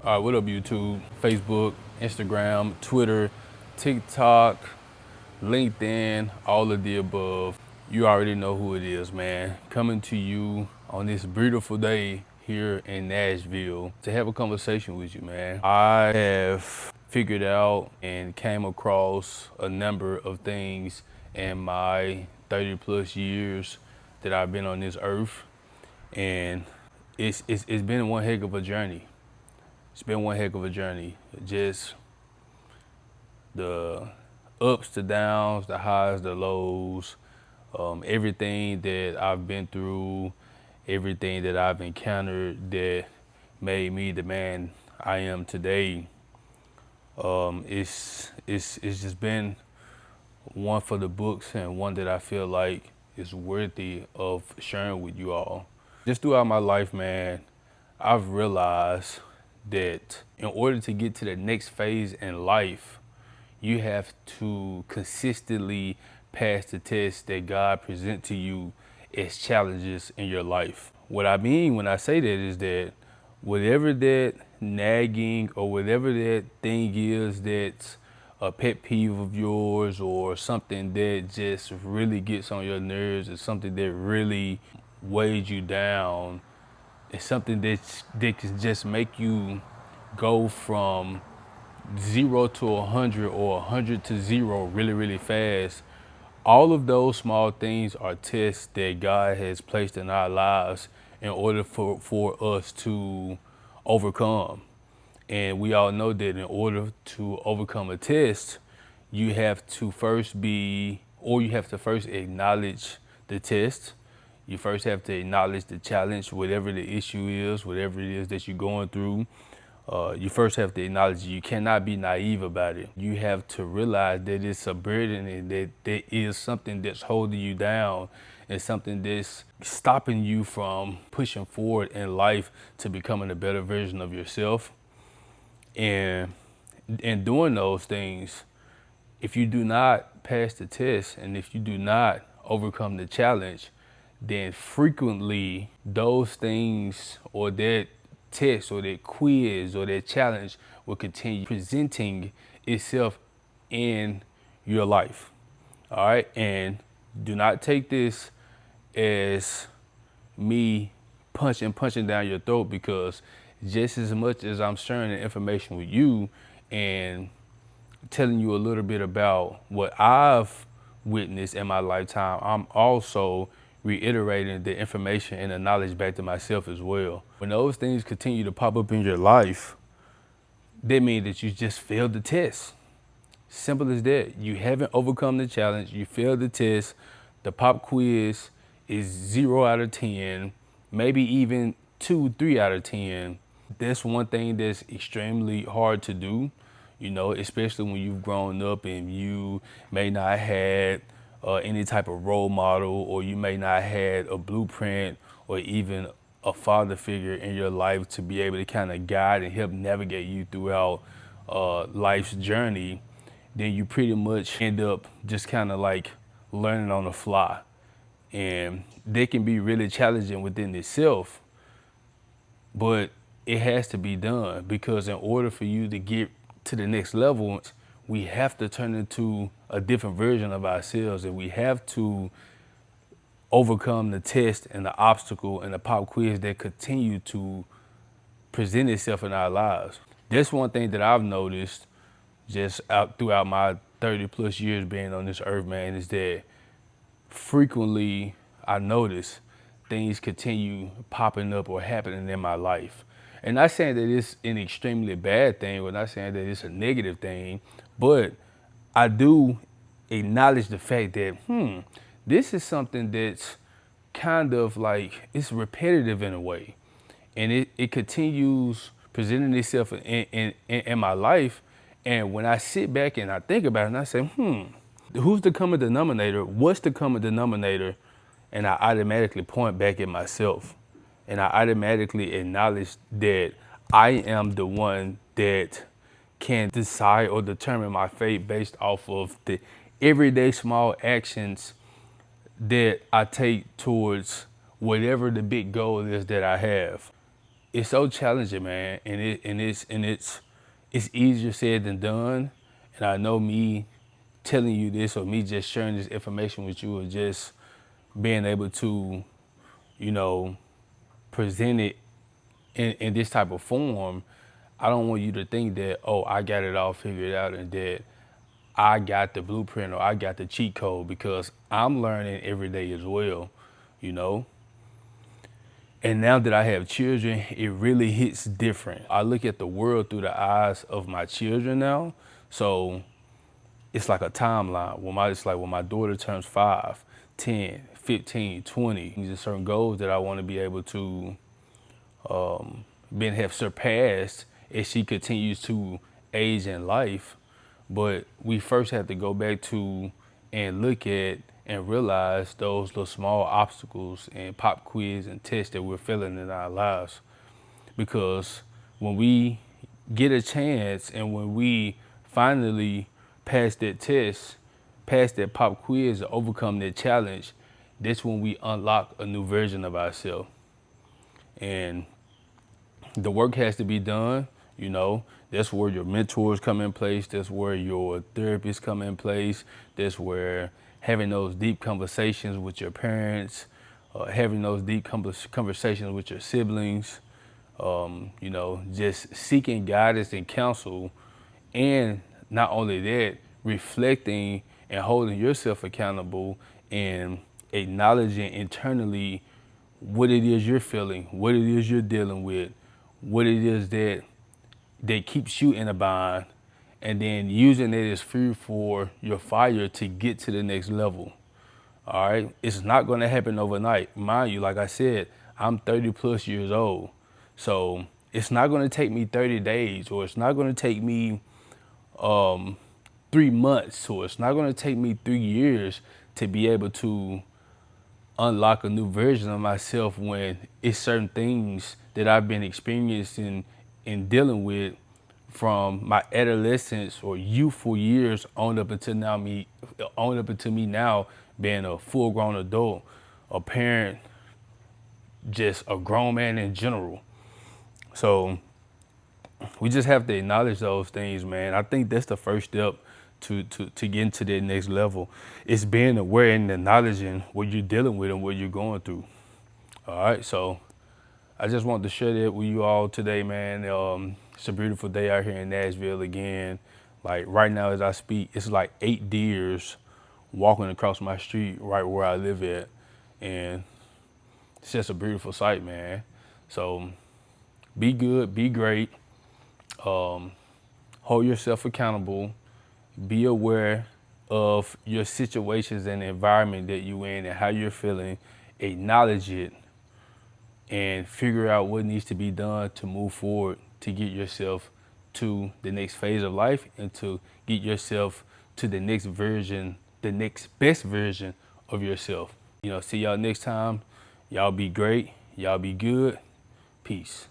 All right, what up, YouTube, Facebook, Instagram, Twitter, TikTok, LinkedIn, all of the above. You already know who it is, man. Coming to you on this beautiful day here in Nashville to have a conversation with you, man. I have figured out and came across a number of things in my 30 plus years that I've been on this earth, and it's been one heck of a journey. It's been one heck of a journey. Just the ups, the downs, the highs, the lows, everything that I've been through, everything that I've encountered that made me the man I am today. It's just been one for the books and one that I feel like is worthy of sharing with you all. Just throughout my life, man, I've realized that in order to get to the next phase in life, you have to consistently pass the tests that God present to you as challenges in your life. What I mean when I say that is that whatever that nagging or whatever that thing is that's a pet peeve of yours or something that just really gets on your nerves or something that really weighs you down, it's something that can just make you go from 0 to 100 or 100 to 0 really, really fast. All of those small things are tests that God has placed in our lives in order for us to overcome. And we all know that in order to overcome a test, you have to first acknowledge the test. You first have to acknowledge the challenge, whatever the issue is, whatever it is that you're going through. You first have to acknowledge you cannot be naive about it. You have to realize that it's a burden and that there is something that's holding you down and something that's stopping you from pushing forward in life to becoming a better version of yourself. And in doing those things, if you do not pass the test and if you do not overcome the challenge, then frequently those things or that test or that quiz or that challenge will continue presenting itself in your life. All right. And do not take this as me punching down your throat, because just as much as I'm sharing the information with you and telling you a little bit about what I've witnessed in my lifetime, I'm also reiterating the information and the knowledge back to myself as well. When those things continue to pop up in your life, that means that you just failed the test. Simple as that. You haven't overcome the challenge. You failed the test. The pop quiz is 0 out of 10, maybe even 2, 3 out of 10. That's one thing that's extremely hard to do, especially when you've grown up and you may not have any type of role model, or you may not have a blueprint or even a father figure in your life to be able to kind of guide and help navigate you throughout life's journey. Then you pretty much end up just kind of like learning on the fly. And they can be really challenging within itself, but it has to be done, because in order for you to get to the next level, we have to turn into a different version of ourselves, and we have to overcome the test and the obstacle and the pop quiz that continue to present itself in our lives. That's one thing that I've noticed just out throughout my 30 plus years being on this earth, man, is that frequently I notice things continue popping up or happening in my life. And not saying that it's an extremely bad thing, or not saying that it's a negative thing, but I do acknowledge the fact that, this is something that's kind of like, it's repetitive in a way. And it continues presenting itself in my life. And when I sit back and I think about it and I say, who's the common denominator? What's the common denominator? And I automatically point back at myself. And I automatically acknowledge that I am the one that can decide or determine my fate based off of the everyday small actions that I take towards whatever the big goal is that I have. it's so challenging, man, and it's easier said than done. And I know me telling you this or me just sharing this information with you or just being able to, you know, present it in this type of form, I don't want you to think that, oh, I got it all figured out and that I got the blueprint or I got the cheat code, because I'm learning every day as well, you know. And now that I have children, it really hits different. I look at the world through the eyes of my children now. So it's like a timeline. It's like when my daughter turns 5, 10, 15, 20, there's certain goals that I want to be able to have surpassed as she continues to age in life. But we first have to go back to and look at and realize those little small obstacles and pop quiz and tests that we're feeling in our lives. Because when we get a chance and when we finally pass that test, pass that pop quiz, overcome that challenge, that's when we unlock a new version of ourselves. And the work has to be done, you know. That's where your mentors come in place. That's where your therapists come in place. That's where having those deep conversations with your parents, having those deep conversations with your siblings, you know, just seeking guidance and counsel. And not only that, reflecting and holding yourself accountable and acknowledging internally what it is you're feeling, what it is you're dealing with, what it is that keeps you in a bind, and then using it as fuel for your fire to get to the next level. All right, it's not going to happen overnight, mind you. Like I said, I'm 30 plus years old, so it's not going to take me 30 days, or it's not going to take me 3 months, or it's not going to take me 3 years to be able to unlock a new version of myself, when it's certain things that I've been experiencing and dealing with from my adolescence or youthful years on up until me now being a full grown adult, a parent, just a grown man in general. So we just have to acknowledge those things, man. I think that's the first step to get into that next level. It's being aware and acknowledging what you're dealing with and what you're going through. All right, so I just wanted to share that with you all today, man. It's a beautiful day out here in Nashville again. Like right now as I speak, it's like 8 deers walking across my street right where I live at. And it's just a beautiful sight, man. So be good, be great. Hold yourself accountable. Be aware of your situations and the environment that you're in and how you're feeling. Acknowledge it and figure out what needs to be done to move forward to get yourself to the next phase of life and to get yourself to the next version, the next best version of yourself. You know, see y'all next time. Y'all be great. Y'all be good. Peace.